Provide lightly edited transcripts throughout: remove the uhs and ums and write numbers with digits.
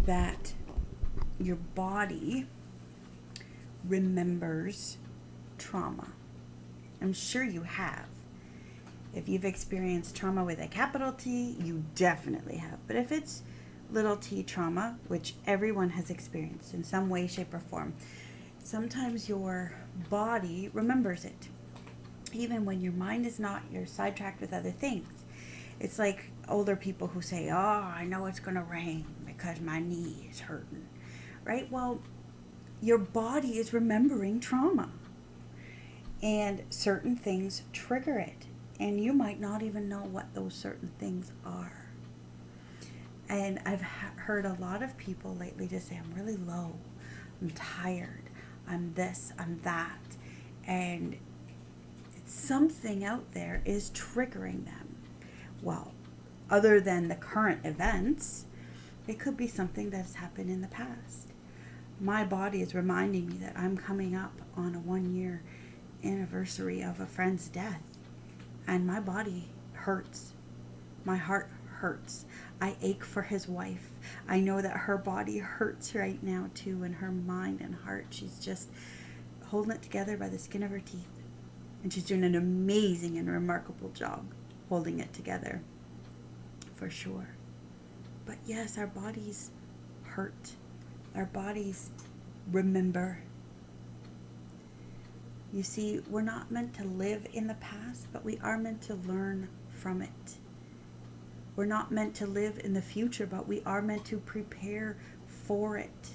that your body remembers trauma. I'm sure you have. If you've experienced trauma with a capital T, you definitely have. But if it's little t trauma, which everyone has experienced in some way, shape, or form, sometimes your body remembers it. Even when your mind is not, you're sidetracked with other things. It's like older people who say, "Oh, I know it's going to rain because my knee is hurting." Right? Well, your body is remembering trauma. And certain things trigger it. And you might not even know what those certain things are. And I've heard a lot of people lately just say, "I'm really low. I'm tired. I'm this. I'm that." And something out there is triggering them. Well, other than the current events, it could be something that's happened in the past. My body is reminding me that I'm coming up on a 1 year anniversary of a friend's death, and my body hurts. My heart hurts. I ache for his wife. I know that her body hurts right now too, and her mind and heart. She's just holding it together by the skin of her teeth. And she's doing an amazing and remarkable job holding it together, for sure. But yes, our bodies hurt. Our bodies remember. You see, we're not meant to live in the past, but we are meant to learn from it. We're not meant to live in the future, but we are meant to prepare for it.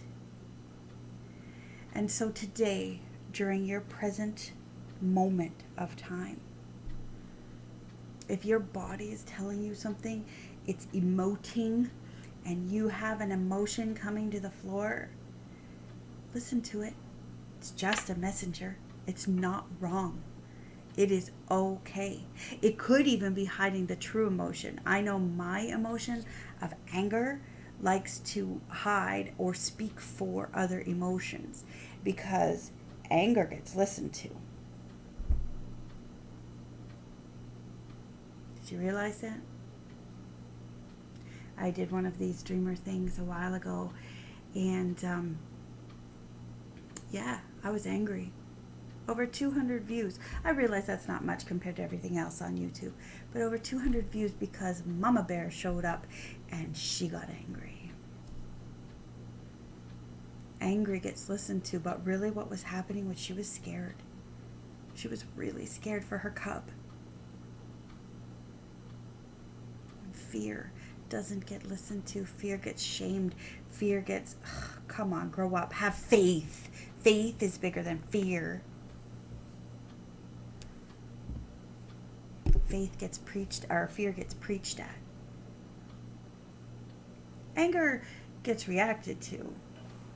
And so today, during your present moment of time, if your body is telling you something, it's emoting, and you have an emotion coming to the floor, listen to it. It's just a messenger. It's not wrong. It is okay. It could even be hiding the true emotion. I know my emotion of anger likes to hide or speak for other emotions because anger gets listened to. Did you realize that? I did one of these dreamer things a while ago, and yeah, I was angry. Over 200 views. I realize that's not much compared to everything else on YouTube, but over 200 views because Mama Bear showed up and she got angry. Anger gets listened to, but really what was happening was she was scared. She was really scared for her cub. Fear doesn't get listened to. Fear gets shamed. Fear gets, come on, grow up. Have faith. Faith is bigger than fear. Faith gets preached, or fear gets preached at. Anger gets reacted to,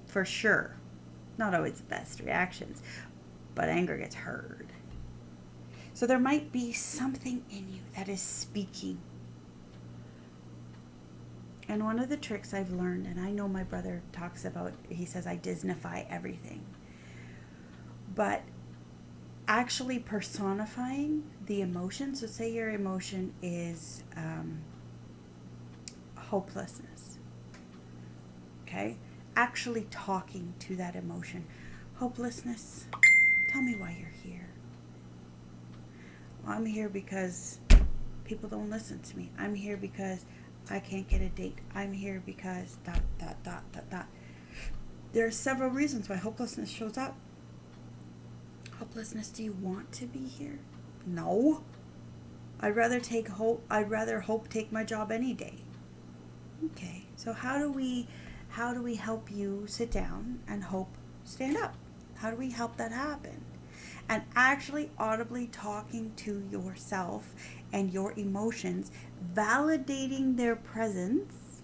for sure. Not always the best reactions, but anger gets heard. So there might be something in you that is speaking. And one of the tricks I've learned, and I know my brother talks about, he says I Disneyfy everything. But actually personifying the emotion. So say your emotion is hopelessness. Okay? Actually talking to that emotion. Hopelessness, tell me why you're here. Well, I'm here because people don't listen to me. I'm here because I can't get a date. I'm here because ... There are several reasons why hopelessness shows up. Hopelessness, do you want to be here? No. I'd rather hope take my job any day. Okay. So how do we help you sit down and hope stand up? How do we help that happen? And actually audibly talking to yourself and your emotions, validating their presence.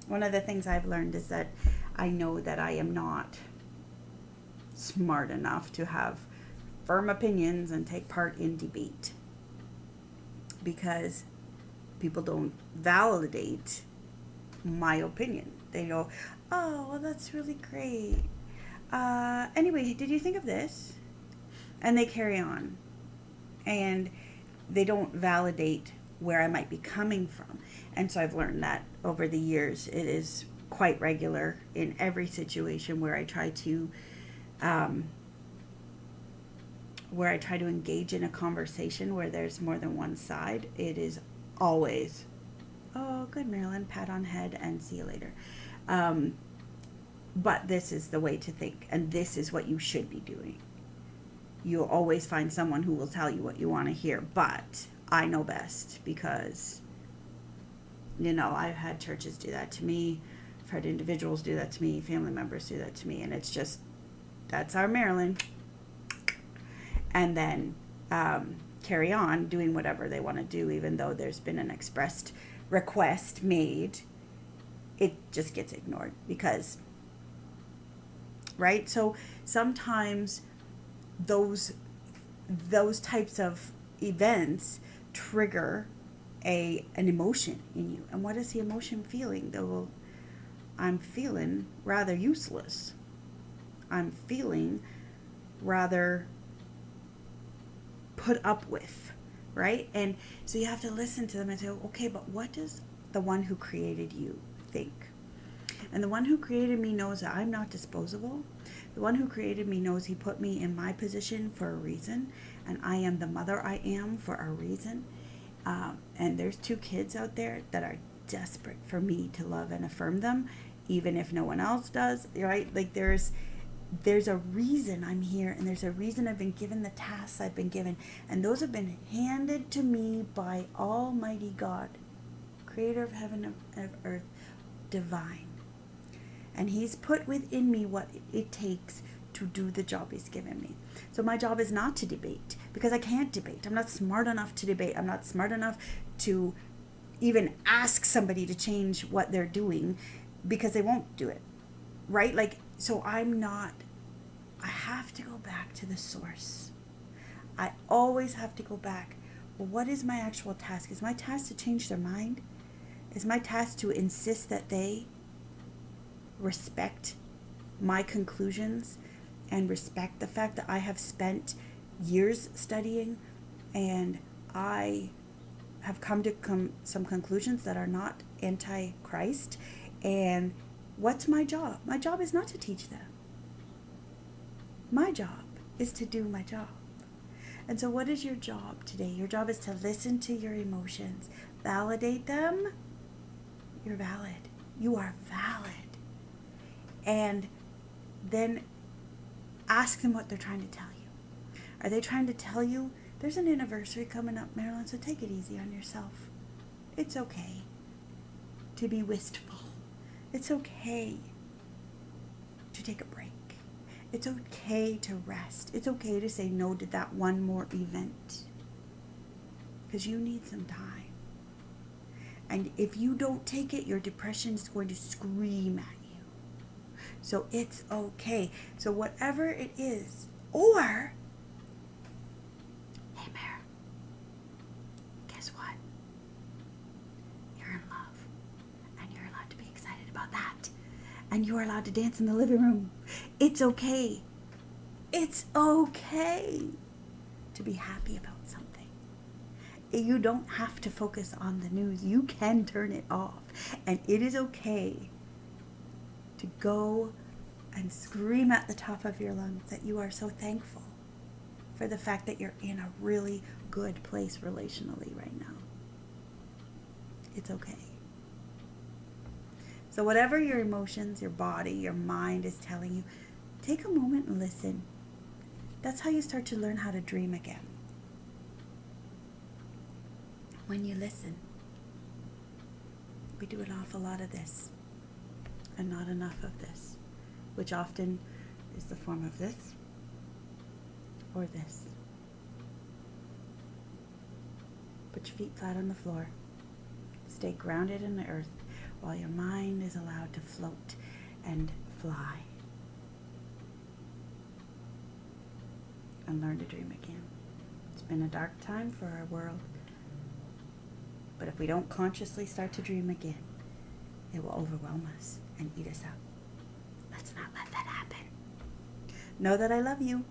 One of the things I've learned is that I know that I am not smart enough to have firm opinions and take part in debate because people don't validate my opinion. They go, "Oh, well, that's really great. Anyway, did you think of this?" And they carry on. And they don't validate where I might be coming from. And so I've learned that over the years, it is quite regular in every situation where I try to engage in a conversation where there's more than one side. It is always, oh, good, Marilyn, pat on head and see you later. But this is the way to think, and this is what you should be doing. You'll always find someone who will tell you what you want to hear, but I know best because, I've had churches do that to me. I've had individuals do that to me, family members do that to me, and it's just, that's our Marilyn. And then carry on doing whatever they want to do, even though there's been an expressed request made. It just gets ignored because, right? So sometimes those types of events trigger an emotion in you. And what is the emotion feeling? Well, I'm feeling rather useless. I'm feeling rather put up with, right? And so you have to listen to them and say, okay, but what does the one who created you think? And the one who created me knows that I'm not disposable. The one who created me knows he put me in my position for a reason, and I am the mother I am for a reason. And there's 2 kids out there that are desperate for me to love and affirm them, even if no one else does, right? Like there's a reason I'm here, and there's a reason I've been given the tasks I've been given, and those have been handed to me by Almighty God, creator of heaven and of earth, divine. And he's put within me what it takes to do the job he's given me. So my job is not to debate, because I can't debate. I'm not smart enough to debate. I'm not smart enough to even ask somebody to change what they're doing, because they won't do it, right? Like, so I have to go back to the source. I always have to go back. Well, what is my actual task? Is my task to change their mind? Is my task to insist that they respect my conclusions and respect the fact that I have spent years studying and I have come to some conclusions that are not anti-Christ? And what's my job? My job is not to teach them. My job is to do my job. And so what is your job today? Your job is to listen to your emotions, validate them. You're valid. You are valid. And then ask them what they're trying to tell you. Are they trying to tell you, there's an anniversary coming up, Marilyn, so take it easy on yourself. It's okay to be wistful. It's okay to take a break. It's okay to rest. It's okay to say no to that one more event, because you need some time. And if you don't take it, your depression is going to scream at you. So it's okay. So whatever it is, or, hey, Mare, guess what? You're in love, and you're allowed to be excited about that. And you're allowed to dance in the living room. It's okay. It's okay to be happy about something. You don't have to focus on the news. You can turn it off. And it is okay to go and scream at the top of your lungs that you are so thankful for the fact that you're in a really good place relationally right now. It's okay. So whatever your emotions, your body, your mind is telling you, take a moment and listen. That's how you start to learn how to dream again. When you listen. We do an awful lot of this and not enough of this, which often is the form of this or this. Put your feet flat on the floor. Stay grounded in the earth while your mind is allowed to float and fly. And learn to dream again. It's been a dark time for our world. But if we don't consciously start to dream again, it will overwhelm us and eat us up. Let's not let that happen. Know that I love you.